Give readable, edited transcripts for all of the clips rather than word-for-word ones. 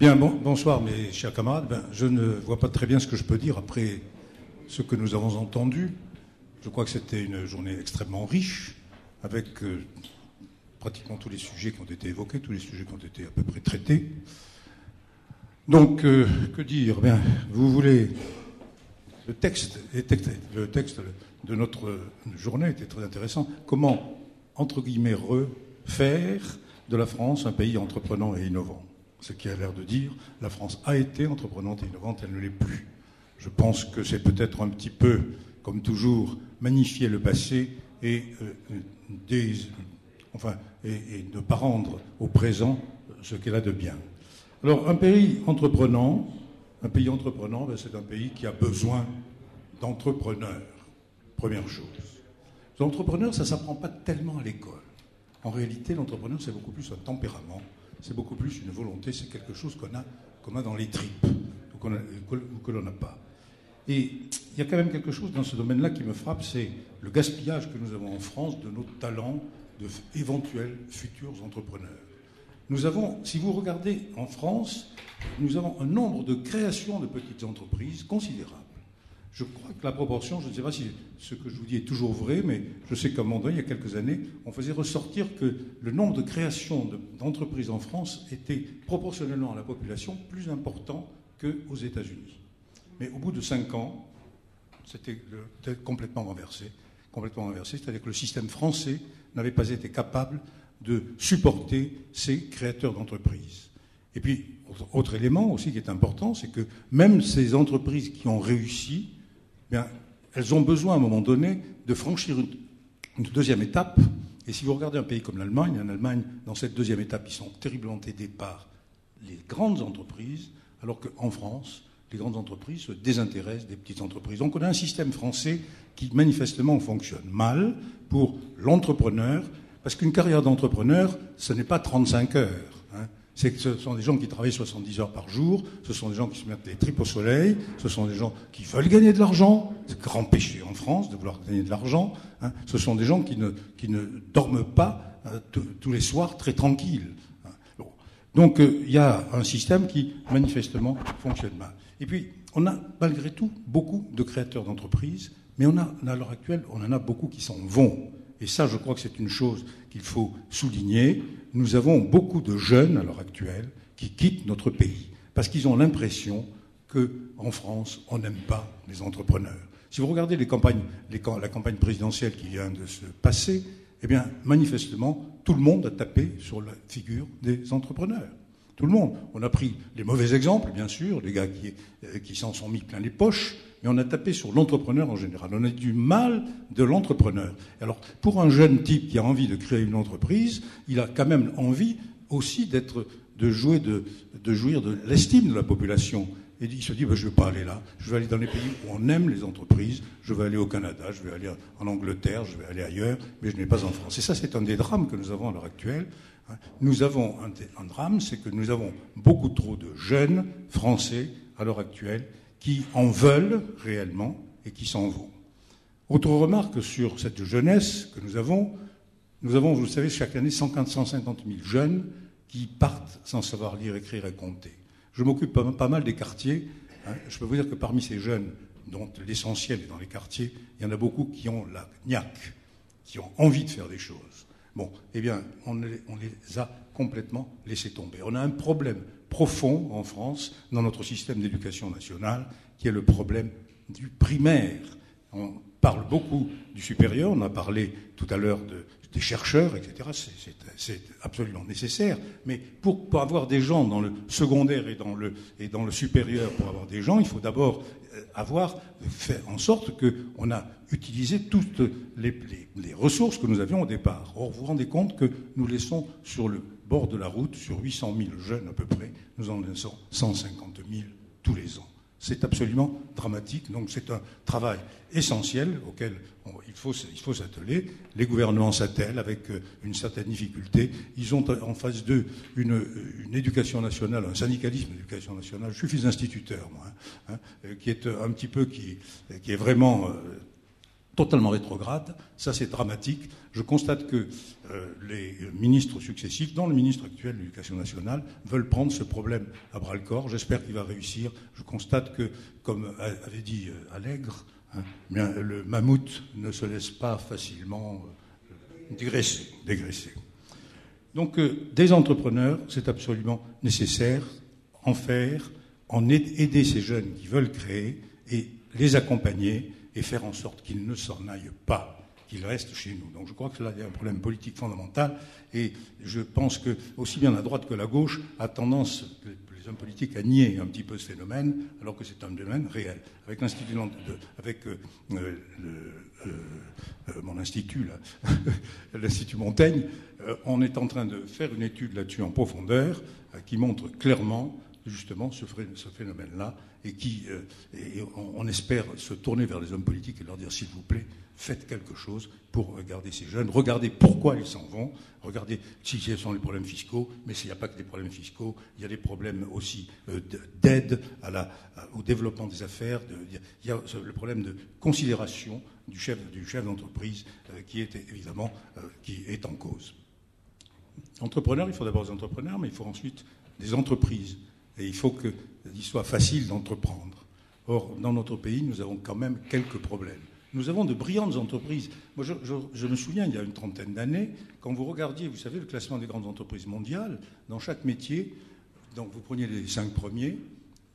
Bien, bonsoir mes chers camarades. Je ne vois pas très bien ce que je peux dire après ce que nous avons entendu. Je crois que c'était une journée extrêmement riche, avec pratiquement tous les sujets qui ont été évoqués, tous les sujets qui ont été à peu près traités. Donc, que dire? Bien, vous voulez... Le texte de notre journée était très intéressant. Comment, entre guillemets, refaire de la France un pays entreprenant et innovant? Ce qui a l'air de dire, la France a été entreprenante et innovante, elle ne l'est plus. Je pense que c'est peut-être un petit peu, comme toujours, magnifier le passé et ne pas rendre au présent ce qu'elle a de bien. Alors, un pays entreprenant, c'est un pays qui a besoin d'entrepreneurs, première chose. L'entrepreneur, ça ne s'apprend pas tellement à l'école. En réalité, l'entrepreneur, c'est beaucoup plus un tempérament, c'est beaucoup plus une volonté, c'est quelque chose qu'on a dans les tripes, ou que l'on n'a pas. Et il y a quand même quelque chose dans ce domaine-là qui me frappe, c'est le gaspillage que nous avons en France de nos talents d'éventuels futurs entrepreneurs. Nous avons, si vous regardez en France, nous avons un nombre de créations de petites entreprises considérable. Je crois que la proportion, je ne sais pas si ce que je vous dis est toujours vrai, mais je sais qu'à un moment donné, il y a quelques années, on faisait ressortir que le nombre de créations d'entreprises en France était proportionnellement à la population plus important qu'aux États-Unis. Mais au bout de 5 ans, c'était complètement renversé, c'est-à-dire que le système français n'avait pas été capable de supporter ces créateurs d'entreprises. Et puis, autre élément aussi qui est important, c'est que même ces entreprises qui ont réussi, bien, elles ont besoin à un moment donné de franchir une deuxième étape. Et si vous regardez un pays comme l'Allemagne, en Allemagne, dans cette deuxième étape, ils sont terriblement aidés par les grandes entreprises, alors qu'en France, les grandes entreprises se désintéressent des petites entreprises. Donc on a un système français qui manifestement fonctionne mal pour l'entrepreneur, parce qu'une carrière d'entrepreneur, ce n'est pas 35 heures. Ce sont des gens qui travaillent 70 heures par jour, ce sont des gens qui se mettent les tripes au soleil, ce sont des gens qui veulent gagner de l'argent, c'est grand péché en France de vouloir gagner de l'argent, ce sont des gens qui ne dorment pas tous les soirs très tranquilles. Bon. Donc il y a un système qui manifestement fonctionne mal. Et puis on a malgré tout beaucoup de créateurs d'entreprises, mais à l'heure actuelle on en a beaucoup qui s'en vont. Et ça, je crois que c'est une chose qu'il faut souligner. Nous avons beaucoup de jeunes, à l'heure actuelle, qui quittent notre pays parce qu'ils ont l'impression qu'en France, on n'aime pas les entrepreneurs. Si vous regardez la campagne présidentielle qui vient de se passer, eh bien, manifestement, tout le monde a tapé sur la figure des entrepreneurs. Tout le monde. On a pris les mauvais exemples, bien sûr, les gars qui s'en sont mis plein les poches, mais on a tapé sur l'entrepreneur en général. On a du mal de l'entrepreneur. Alors, pour un jeune type qui a envie de créer une entreprise, il a quand même envie aussi de jouir de l'estime de la population. Et il se dit, je ne vais pas aller là, je vais aller dans les pays où on aime les entreprises, je vais aller au Canada, je vais aller en Angleterre, je vais aller ailleurs, mais je n'ai pas en France. Et ça, c'est un des drames que nous avons à l'heure actuelle. Nous avons un drame, c'est que nous avons beaucoup trop de jeunes Français à l'heure actuelle qui en veulent réellement et qui s'en vont. Autre remarque sur cette jeunesse que nous avons, vous le savez, chaque année 150 000 jeunes qui partent sans savoir lire, écrire et compter. Je m'occupe pas mal des quartiers. Je peux vous dire que parmi ces jeunes, dont l'essentiel est dans les quartiers, il y en a beaucoup qui ont la niaque, qui ont envie de faire des choses. Bon, eh bien, on les a complètement laissés tomber. On a un problème profond en France, dans notre système d'éducation nationale, qui est le problème du primaire. On parle beaucoup du supérieur, on a parlé tout à l'heure des chercheurs, etc. C'est absolument nécessaire. Mais pour avoir des gens dans le secondaire et dans le supérieur, pour avoir des gens, il faut d'abord avoir fait en sorte qu'on a utilisé toutes les ressources que nous avions au départ. Or, vous vous rendez compte que nous laissons sur le bord de la route, sur 800 000 jeunes à peu près, nous en laissons 150 000 tous les ans. C'est absolument dramatique. Donc c'est un travail essentiel auquel il faut s'atteler. Les gouvernements s'attellent avec une certaine difficulté. Ils ont en face d'eux une éducation nationale, un syndicalisme d'éducation nationale. Je suis fils d'instituteur, moi, qui est un petit peu, qui est vraiment totalement rétrograde. Ça, c'est dramatique. Je constate que les ministres successifs, dont le ministre actuel de l'Éducation nationale, veulent prendre ce problème à bras-le-corps. J'espère qu'il va réussir. Je constate que, comme avait dit Allègre, bien, le mammouth ne se laisse pas facilement dégraisser. Donc, des entrepreneurs, c'est absolument nécessaire, en faire, aider ces jeunes qui veulent créer et les accompagner et faire en sorte qu'ils ne s'en aillent pas, qu'ils restent chez nous. Donc je crois que là, il y a un problème politique fondamental et je pense que aussi bien la droite que la gauche a tendance, les hommes politiques, à nier un petit peu ce phénomène, alors que c'est un domaine réel. Avec mon institut, là, l'Institut Montaigne, on est en train de faire une étude là-dessus en profondeur qui montre clairement justement ce phénomène-là et on espère se tourner vers les hommes politiques et leur dire s'il vous plaît, faites quelque chose pour garder ces jeunes, regardez pourquoi ils s'en vont, regardez si ce sont les problèmes fiscaux, mais s'il n'y a pas que des problèmes fiscaux, il y a des problèmes aussi d'aide au développement des affaires, il y a le problème de considération du chef d'entreprise qui est évidemment qui est en cause. Entrepreneurs, il faut d'abord des entrepreneurs, mais il faut ensuite des entreprises. Et il faut qu'il soit facile d'entreprendre. Or, dans notre pays, nous avons quand même quelques problèmes. Nous avons de brillantes entreprises. Moi, je me souviens, il y a une trentaine d'années, quand vous regardiez, vous savez, le classement des grandes entreprises mondiales, dans chaque métier, donc vous preniez les 5 premiers,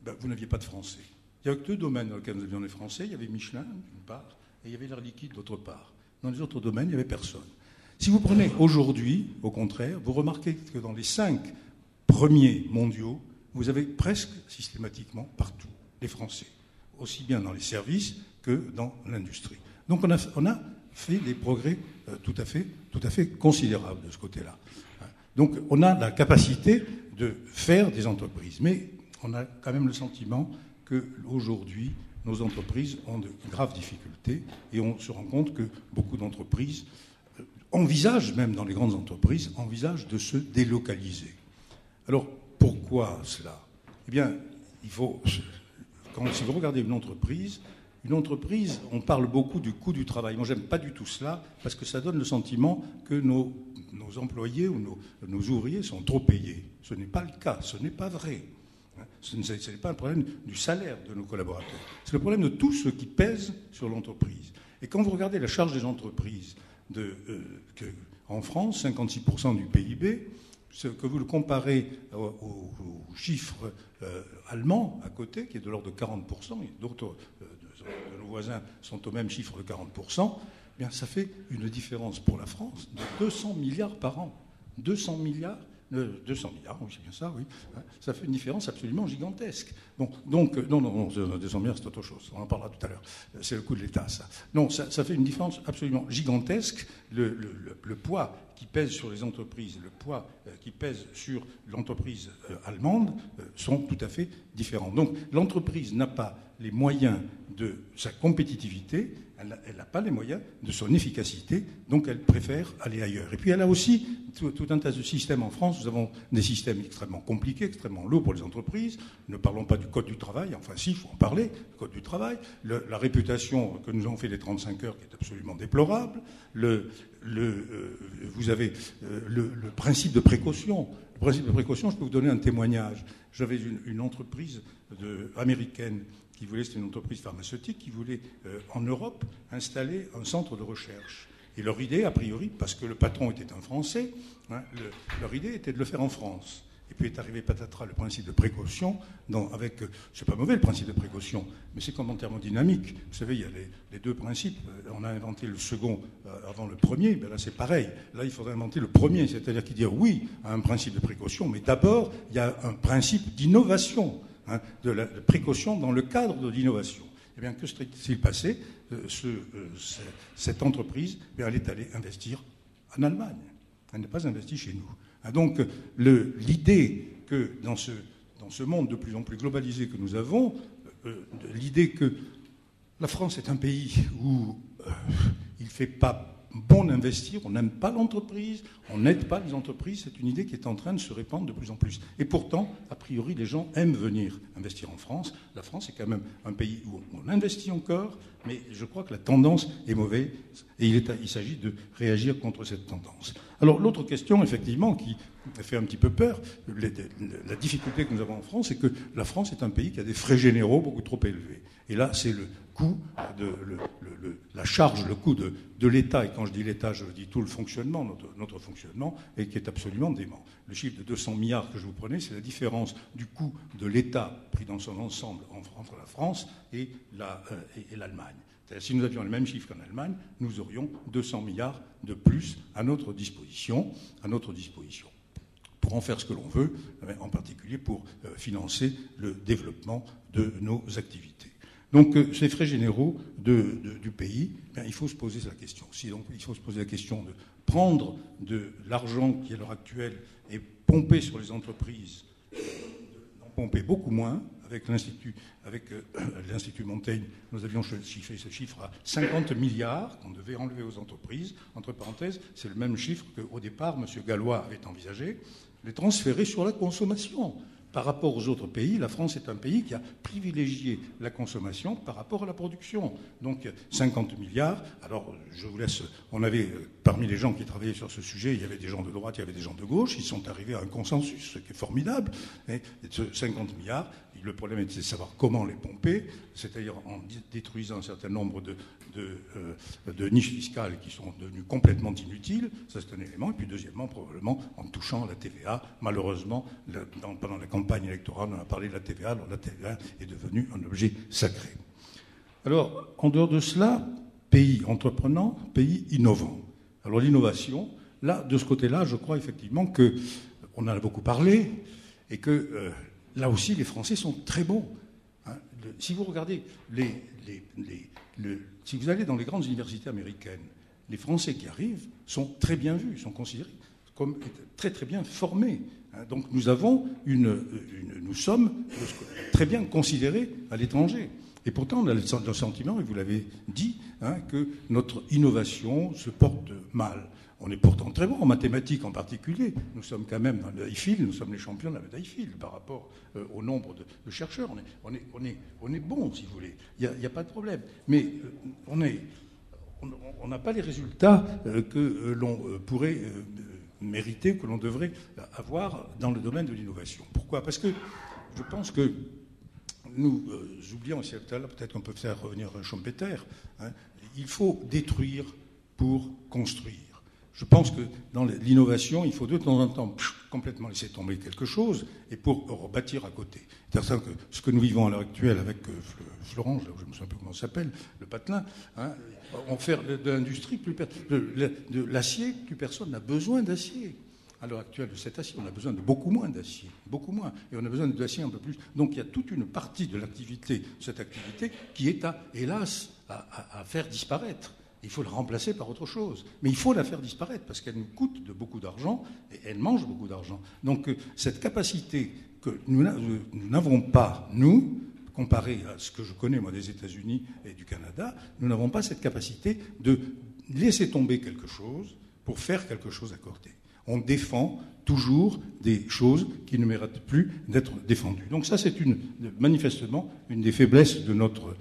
ben, vous n'aviez pas de Français. Il n'y avait que 2 domaines dans lesquels nous avions des Français. Il y avait Michelin, d'une part, et il y avait l'Air Liquide, d'autre part. Dans les autres domaines, il n'y avait personne. Si vous prenez aujourd'hui, au contraire, vous remarquez que dans les 5 premiers mondiaux, vous avez presque systématiquement partout les Français, aussi bien dans les services que dans l'industrie. Donc on a fait des progrès tout à fait considérables de ce côté-là. Donc on a la capacité de faire des entreprises, mais on a quand même le sentiment qu'aujourd'hui, nos entreprises ont de graves difficultés et on se rend compte que beaucoup d'entreprises envisagent, même dans les grandes entreprises, envisagent de se délocaliser. Alors, pourquoi cela? Eh bien, si vous regardez une entreprise, on parle beaucoup du coût du travail. Moi, j'aime pas du tout cela, parce que ça donne le sentiment que nos employés ou nos ouvriers sont trop payés. Ce n'est pas le cas, ce n'est pas vrai. Ce n'est pas un problème du salaire de nos collaborateurs. C'est le problème de tout ce qui pèse sur l'entreprise. Et quand vous regardez la charge des entreprises en France, 56% du PIB, que vous le comparez au chiffre allemand à côté, qui est de l'ordre de 40%, et d'autres de nos voisins sont au même chiffre de 40%, eh bien, ça fait une différence pour la France de 200 milliards par an. 200 milliards, oui, c'est bien ça, oui. Ça fait une différence absolument gigantesque. Bon, donc, non, 200 milliards, c'est autre chose. On en parlera tout à l'heure. C'est le coût de l'État, ça. Non, ça fait une différence absolument gigantesque. Le poids qui pèse sur les entreprises, le poids qui pèse sur l'entreprise allemande sont tout à fait différents. Donc, l'entreprise n'a pas les moyens de sa compétitivité, elle n'a pas les moyens de son efficacité, donc elle préfère aller ailleurs. Et puis elle a aussi tout un tas de systèmes en France. Nous avons des systèmes extrêmement compliqués, extrêmement lourds pour les entreprises. Ne parlons pas du Code du travail, enfin si, il faut en parler, le Code du travail. La réputation que nous avons fait des 35 heures qui est absolument déplorable. Vous avez le principe de précaution. Le principe de précaution, je peux vous donner un témoignage. J'avais une entreprise américaine c'était une entreprise pharmaceutique qui voulait, en Europe, installer un centre de recherche. Et leur idée, a priori, parce que le patron était un Français, leur idée était de le faire en France. Et puis est arrivé patatras le principe de précaution, c'est pas mauvais le principe de précaution, mais c'est comme en thermodynamique. Vous savez, il y a les 2 principes. On a inventé le second avant le premier, ben là c'est pareil. Là, il faudrait inventer le premier, c'est-à-dire qu'il dit oui à un principe de précaution, mais d'abord, il y a un principe d'innovation. De la précaution dans le cadre de l'innovation. Eh bien, que s'est-il passé? Cette entreprise, elle est allée investir en Allemagne. Elle n'a pas investi chez nous. Donc, l'idée que dans ce monde de plus en plus globalisé que nous avons, l'idée que la France est un pays où il ne fait pas bon d'investir, on n'aime pas l'entreprise, on n'aide pas les entreprises. C'est une idée qui est en train de se répandre de plus en plus. Et pourtant, a priori, les gens aiment venir investir en France. La France est quand même un pays où on investit encore, mais je crois que la tendance est mauvaise et il s'agit de réagir contre cette tendance. Alors l'autre question, effectivement, qui fait un petit peu peur, la difficulté que nous avons en France, c'est que la France est un pays qui a des frais généraux beaucoup trop élevés. Et là, c'est le coût, la charge, le coût de l'État, et quand je dis l'État, je dis tout le fonctionnement, notre fonctionnement, et qui est absolument dément. Le chiffre de 200 milliards que je vous prenais, c'est la différence du coût de l'État pris dans son ensemble entre la France et l'Allemagne. Si nous avions le même chiffre qu'en Allemagne, nous aurions 200 milliards de plus à notre disposition, pour en faire ce que l'on veut, en particulier pour financer le développement de nos activités. Donc ces frais généraux du pays, il faut se poser la question. Donc il faut se poser la question de prendre de l'argent qui à l'heure actuelle est pompé sur les entreprises, d'en pomper beaucoup moins. Avec l'Institut Montaigne, nous avions chiffré ce chiffre à 50 milliards qu'on devait enlever aux entreprises. Entre parenthèses, c'est le même chiffre qu'au départ, M. Gallois avait envisagé, les transférer sur la consommation. Par rapport aux autres pays, la France est un pays qui a privilégié la consommation par rapport à la production. Donc 50 milliards, alors je vous laisse, on avait, parmi les gens qui travaillaient sur ce sujet, il y avait des gens de droite, il y avait des gens de gauche, ils sont arrivés à un consensus, ce qui est formidable. Et ce 50 milliards, le problème était de savoir comment les pomper, c'est-à-dire en détruisant un certain nombre de niches fiscales qui sont devenues complètement inutiles, ça c'est un élément, et puis deuxièmement, probablement en touchant la TVA. Malheureusement, pendant la campagne électorale, on a parlé de la TVA, alors la TVA est devenue un objet sacré. Alors, en dehors de cela, pays entreprenant, pays innovant. Alors l'innovation, là, de ce côté-là, je crois effectivement qu'on en a beaucoup parlé, et que là aussi, les Français sont très bons. Si vous regardez si vous allez dans les grandes universités américaines, les Français qui arrivent sont très bien vus, sont considérés comme très très bien formés. Donc nous sommes très bien considérés à l'étranger. Et pourtant, on a le sentiment, et vous l'avez dit, que notre innovation se porte mal. On est pourtant très bon en mathématiques en particulier. Nous sommes quand même dans le IFIL, nous sommes les champions de la médaille IFIL par rapport au nombre de chercheurs. On est bon, si vous voulez. Il n'y a pas de problème. Mais on n'a pas les résultats que l'on pourrait mériter, que l'on devrait avoir dans le domaine de l'innovation. Pourquoi ? Parce que je pense que nous oublions aussi tout à l'heure, peut-être qu'on peut faire revenir Schumpeter, il faut détruire pour construire. Je pense que dans l'innovation, il faut de temps en temps complètement laisser tomber quelque chose et pour rebâtir à côté. C'est certain que ce que nous vivons à l'heure actuelle avec Florence, je ne me souviens plus comment ça s'appelle, le patelin, on fait de l'industrie, de l'acier, plus personne n'a besoin d'acier. À l'heure actuelle, de cet acier, on a besoin de beaucoup moins d'acier, beaucoup moins. Et on a besoin d'acier un peu plus. Donc il y a toute une partie de l'activité, cette activité, qui est, hélas, à faire disparaître. Il faut le remplacer par autre chose. Mais il faut la faire disparaître parce qu'elle nous coûte de beaucoup d'argent et elle mange beaucoup d'argent. Donc cette capacité que nous n'avons pas, nous, comparé à ce que je connais, moi, des États-Unis et du Canada, nous n'avons pas cette capacité de laisser tomber quelque chose pour faire quelque chose à côté. On défend toujours des choses qui ne méritent plus d'être défendues. Donc ça, c'est manifestement une des faiblesses de notre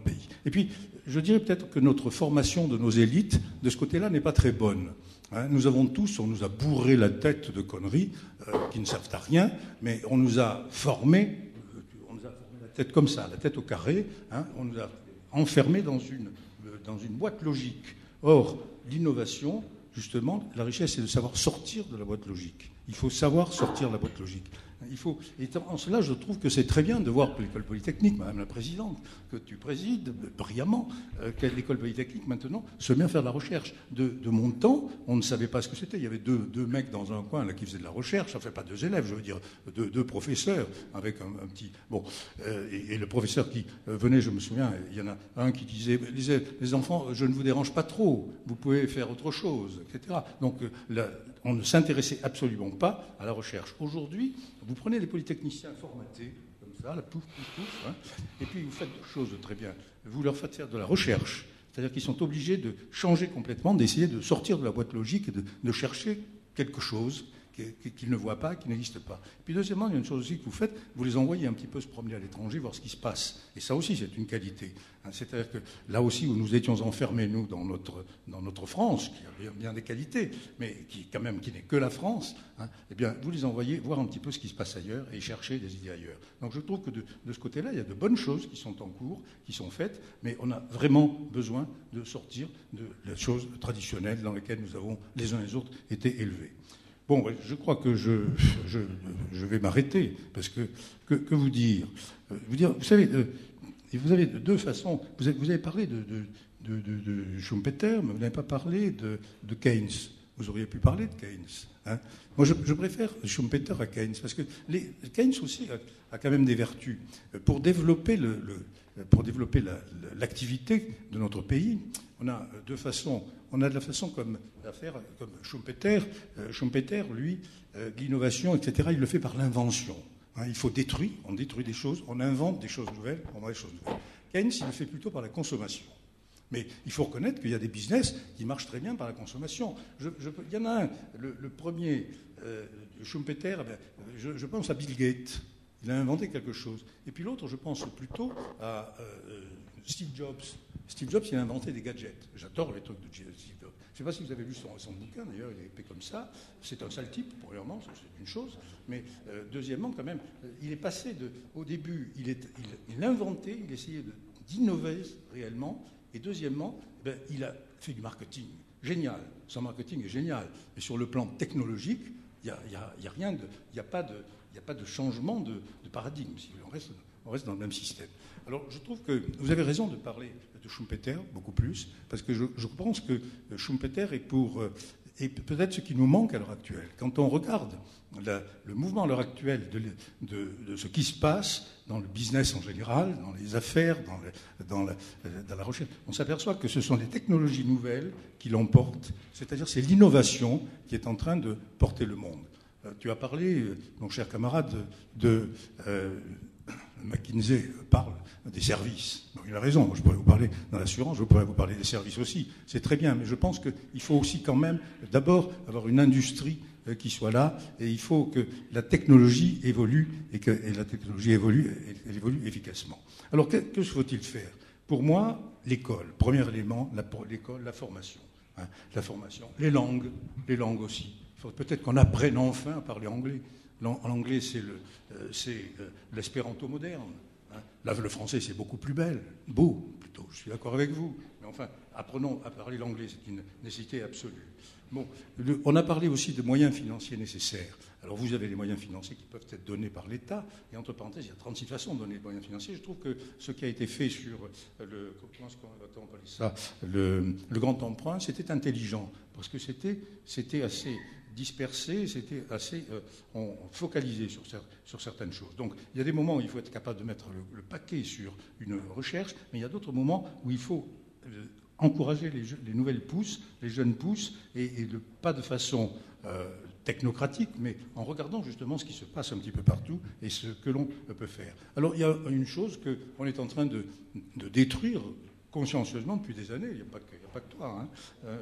pays. Et puis, je dirais peut-être que notre formation de nos élites, de ce côté-là, n'est pas très bonne. Nous avons tous, on nous a bourré la tête de conneries qui ne servent à rien, mais on nous a formés, la tête comme ça, la tête au carré, on nous a enfermés dans une boîte logique. Or, l'innovation, justement, la richesse, c'est de savoir sortir de la boîte logique. Il faut savoir sortir de la boîte logique. Et en cela, je trouve que c'est très bien de voir que l'école polytechnique, Madame la Présidente, que tu présides brillamment, que l'école polytechnique, maintenant, se met à faire de la recherche. De mon temps, on ne savait pas ce que c'était. Il y avait deux mecs dans un coin là, qui faisaient de la recherche. Ça ne fait pas 2 élèves, je veux dire, deux professeurs avec un petit... Bon, et le professeur qui venait, je me souviens, il y en a un qui disait, les enfants, je ne vous dérange pas trop, vous pouvez faire autre chose, etc. Donc, on ne s'intéressait absolument pas à la recherche. Aujourd'hui, vous prenez les polytechniciens formatés, comme ça, là, pouf, pouf, pouf, et puis vous faites des choses très bien. Vous leur faites faire de la recherche, C'est-à-dire qu'ils sont obligés de changer complètement, d'essayer de sortir de la boîte logique et de chercher quelque chose qu'ils ne voient pas, qui n'existe pas. Puis deuxièmement, il y a une chose aussi que vous faites, vous les envoyez un petit peu se promener à l'étranger, voir ce qui se passe. Et ça aussi, c'est une qualité. C'est-à-dire que là aussi, où nous étions enfermés, nous, dans notre France, qui a bien des qualités, mais qui n'est que la France, eh bien, vous les envoyez voir un petit peu ce qui se passe ailleurs et chercher des idées ailleurs. Donc je trouve que de ce côté-là, il y a de bonnes choses qui sont en cours, qui sont faites, mais on a vraiment besoin de sortir de les choses traditionnelles dans lesquelles nous avons, les uns et les autres, été élevés. Bon, je crois que je vais m'arrêter, parce que vous dire, vous savez, vous avez deux façons. Vous avez parlé de Schumpeter, mais vous n'avez pas parlé de Keynes. Vous auriez pu parler de Keynes. Hein. Moi, je préfère Schumpeter à Keynes, parce que Keynes aussi a quand même des vertus. Pour développer l'activité de notre pays, on a deux façons. On a de la façon comme Schumpeter. Schumpeter, lui, l'innovation, etc., il le fait par l'invention. Il faut détruire, on détruit des choses, on invente des choses nouvelles, on invente des choses nouvelles. Keynes, il le fait plutôt par la consommation. Mais il faut reconnaître qu'il y a des business qui marchent très bien par la consommation. Il y en a un, le premier, Schumpeter, je pense à Bill Gates. Il a inventé quelque chose. Et puis l'autre, je pense plutôt à Steve Jobs. Steve Jobs, il a inventé des gadgets. J'adore les trucs de Steve Jobs. Je ne sais pas si vous avez lu son bouquin, d'ailleurs, il est épais comme ça. C'est un sale type, premièrement, c'est une chose. Mais deuxièmement, quand même, il est passé au début, il inventait, il essayait d'innover réellement. Et deuxièmement, il a fait du marketing. Génial. Son marketing est génial. Mais sur le plan technologique, il n'y a pas de changement de paradigme. On reste dans le même système. Alors, je trouve que vous avez raison de parler de Schumpeter, beaucoup plus, parce que je pense que Schumpeter est peut-être ce qui nous manque à l'heure actuelle. Quand on regarde le mouvement à l'heure actuelle de ce qui se passe dans le business en général, dans les affaires, dans la recherche, on s'aperçoit que ce sont des technologies nouvelles qui l'emportent, c'est-à-dire c'est l'innovation qui est en train de porter le monde. Tu as parlé, mon cher camarade, de McKinsey parle des services. Donc, il a raison, je pourrais vous parler dans l'assurance, je pourrais vous parler des services aussi. C'est très bien, mais je pense qu'il faut aussi quand même d'abord avoir une industrie qui soit là, et il faut que la technologie évolue, et la technologie évolue efficacement. Alors, que faut-il faire? Pour moi, l'école, premier élément, l'école, la formation. La formation. Les langues aussi. Il faut peut-être qu'on apprenne enfin à parler anglais. L'anglais, c'est l'espéranto moderne. Là, le français, c'est beaucoup plus beau, plutôt. Je suis d'accord avec vous. Mais enfin, apprenons à parler l'anglais, c'est une nécessité absolue. Bon, on a parlé aussi de moyens financiers nécessaires. Alors, vous avez les moyens financiers qui peuvent être donnés par l'État. Et entre parenthèses, il y a 36 façons de donner les moyens financiers. Je trouve que ce qui a été fait sur le grand emprunt, c'était intelligent. Parce que c'était assez dispersé, c'était assez focalisé sur certaines choses. Donc, il y a des moments où il faut être capable de mettre le paquet sur une recherche, mais il y a d'autres moments où il faut encourager les nouvelles pousses, les jeunes pousses, et pas de façon technocratique, mais en regardant justement ce qui se passe un petit peu partout et ce que l'on peut faire. Alors, il y a une chose qu'on est en train de détruire consciencieusement depuis des années, il n'y a pas que toi,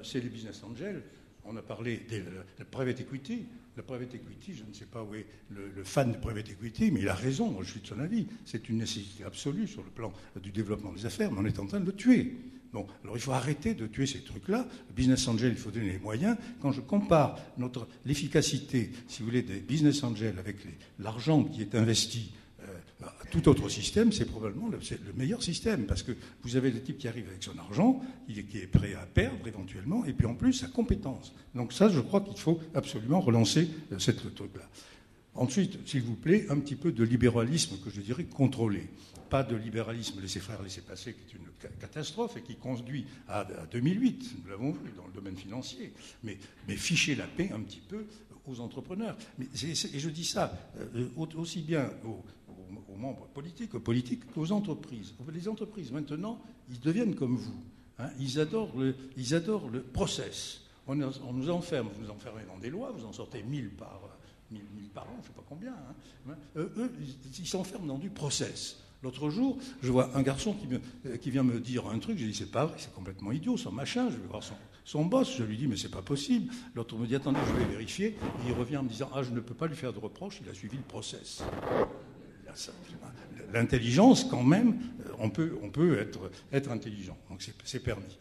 c'est les business angels. On a parlé de la private equity. La private equity, je ne sais pas où est le fan de private equity, mais il a raison, moi je suis de son avis. C'est une nécessité absolue sur le plan du développement des affaires, mais on est en train de le tuer. Bon, alors il faut arrêter de tuer ces trucs-là. Le business angel, il faut donner les moyens. Quand je compare l'efficacité, si vous voulez, des business angels avec l'argent qui est investi, tout autre système, c'est probablement le meilleur système, parce que vous avez le type qui arrive avec son argent, qui est prêt à perdre éventuellement, et puis en plus sa compétence. Donc ça, je crois qu'il faut absolument relancer cette truc-là. Ensuite, s'il vous plaît, un petit peu de libéralisme que je dirais contrôlé. Pas de libéralisme laisser-faire, laisser-passer, qui est une catastrophe et qui conduit à 2008, nous l'avons vu dans le domaine financier, mais ficher la paix un petit peu aux entrepreneurs. Et je dis ça aussi bien aux membres politiques, qu'aux entreprises. Les entreprises, maintenant, ils deviennent comme vous. Ils adorent le process. On nous enferme, vous nous enfermez dans des lois, vous en sortez 1000 par an, je ne sais pas combien. Eux, ils s'enferment dans du process. L'autre jour, je vois un garçon qui vient me dire un truc, j'ai dit c'est pas vrai, c'est complètement idiot, son machin, je vais voir son boss, je lui dis mais c'est pas possible. L'autre me dit attendez, je vais vérifier, et il revient en me disant je ne peux pas lui faire de reproche, il a suivi le process. L'intelligence, quand même, on peut être intelligent, donc c'est permis.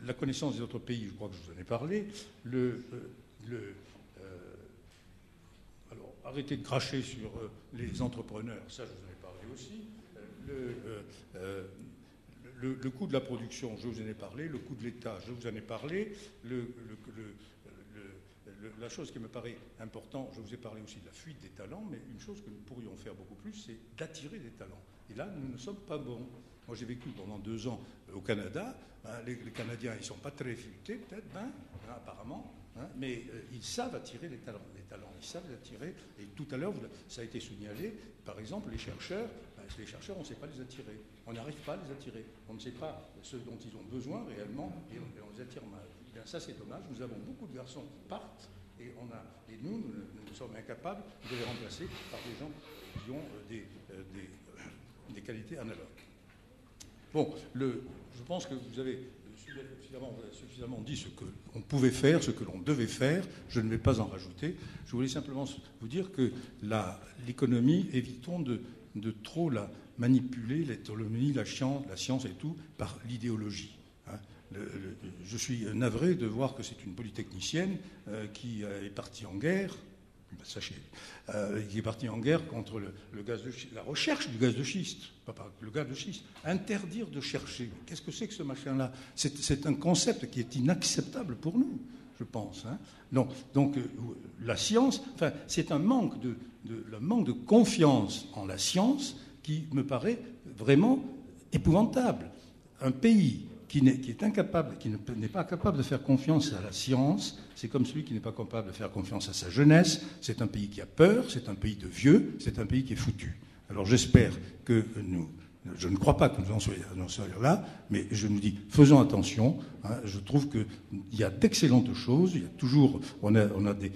La connaissance des autres pays, je crois que je vous en ai parlé. Alors, arrêtez de cracher sur les entrepreneurs, ça je vous en ai parlé aussi. Le coût de la production, je vous en ai parlé. Le coût de l'État, je vous en ai parlé. La chose qui me paraît importante, je vous ai parlé aussi de la fuite des talents, mais une chose que nous pourrions faire beaucoup plus, c'est d'attirer des talents. Et là, nous ne sommes pas bons. Moi, j'ai vécu pendant 2 ans au Canada. Les Canadiens, ils ne sont pas très futés, peut-être, apparemment, mais ils savent attirer les talents. Ils savent les attirer. Et tout à l'heure, ça a été signalé, par exemple, les chercheurs, on ne sait pas les attirer. On n'arrive pas à les attirer. On ne sait pas ce dont ils ont besoin réellement et on les attire mal. Et bien, ça, c'est dommage. Nous avons beaucoup de garçons qui partent et nous sommes incapables de les remplacer par des gens qui ont des qualités analogues. Bon, je pense que vous avez suffisamment dit ce qu'on pouvait faire, ce que l'on devait faire. Je ne vais pas en rajouter. Je voulais simplement vous dire que l'économie, évitons de trop la manipuler, l'économie, la science et tout, par l'idéologie. Je suis navré de voir que c'est une polytechnicienne qui est partie en guerre. Sachez, qui est parti en guerre contre le gaz de schiste, la recherche du gaz de schiste, pas le gaz de schiste. Interdire de chercher. Qu'est-ce que c'est que ce machin-là ? C'est un concept qui est inacceptable pour nous, je pense. Donc la science, c'est un manque de confiance en la science qui me paraît vraiment épouvantable. Un pays qui est incapable, qui n'est pas capable de faire confiance à la science, c'est comme celui qui n'est pas capable de faire confiance à sa jeunesse. C'est un pays qui a peur, c'est un pays de vieux, c'est un pays qui est foutu. Alors j'espère que je ne crois pas que nous en soyons là, mais je nous dis, faisons attention. Je trouve qu'il y a d'excellentes choses, il y a toujours, on a des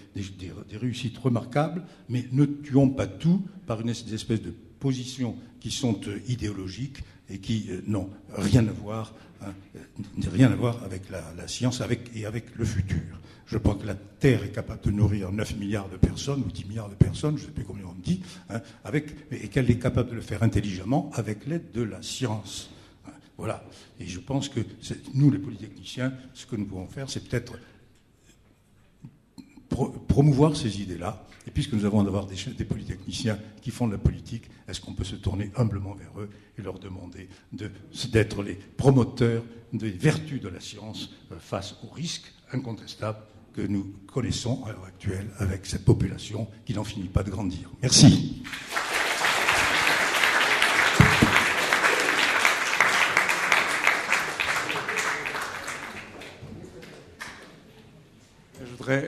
réussites remarquables, mais ne tuons pas tout par des espèces de positions qui sont idéologiques et qui n'ont rien à voir avec la science et avec le futur. Je crois que la Terre est capable de nourrir 9 milliards de personnes ou 10 milliards de personnes, je ne sais plus combien on dit, et qu'elle est capable de le faire intelligemment avec l'aide de la science. Voilà. Et je pense que nous, les polytechniciens, ce que nous pouvons faire, c'est peut-être promouvoir ces idées-là. Et puisque nous avons d'avoir des polytechniciens qui font de la politique, est-ce qu'on peut se tourner humblement vers eux et leur demander d'être les promoteurs des vertus de la science face aux risques incontestables que nous connaissons à l'heure actuelle avec cette population qui n'en finit pas de grandir. Merci.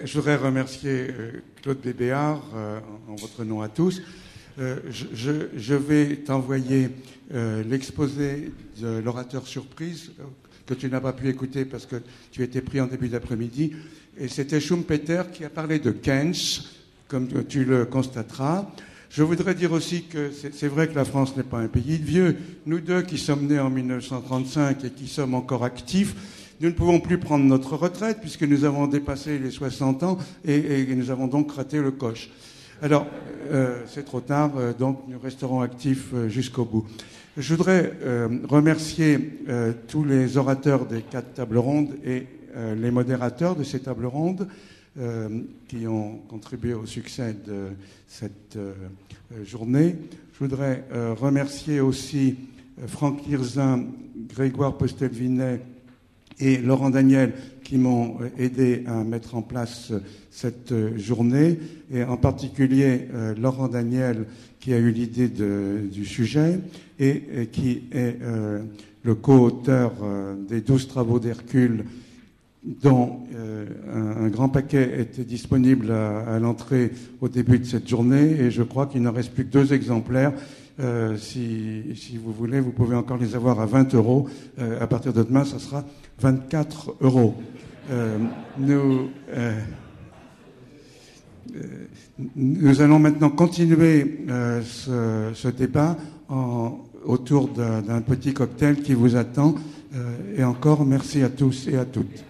Je voudrais remercier Claude Bébéard en votre nom à tous. Je vais t'envoyer l'exposé de l'orateur surprise que tu n'as pas pu écouter parce que tu étais pris en début d'après-midi. Et c'était Schumpeter qui a parlé de Keynes, comme tu le constateras. Je voudrais dire aussi que c'est vrai que la France n'est pas un pays de vieux. Nous deux qui sommes nés en 1935 et qui sommes encore actifs, nous ne pouvons plus prendre notre retraite puisque nous avons dépassé les 60 ans et nous avons donc raté le coche. Alors, c'est trop tard, donc nous resterons actifs jusqu'au bout. Je voudrais remercier tous les orateurs des 4 tables rondes et les modérateurs de ces tables rondes qui ont contribué au succès de cette journée. Je voudrais remercier aussi Franck Hirzin, Grégoire Postelvinet et Laurent Daniel qui m'ont aidé à mettre en place cette journée, et en particulier Laurent Daniel qui a eu l'idée du sujet et qui est le co-auteur des 12 travaux d'Hercule, dont un grand paquet était disponible à l'entrée au début de cette journée, et je crois qu'il n'en reste plus que 2 exemplaires. Si vous voulez, vous pouvez encore les avoir à 20 €. À partir de demain, ça sera 24 €. Nous allons maintenant continuer ce débat autour d'un petit cocktail qui vous attend. Et encore, merci à tous et à toutes.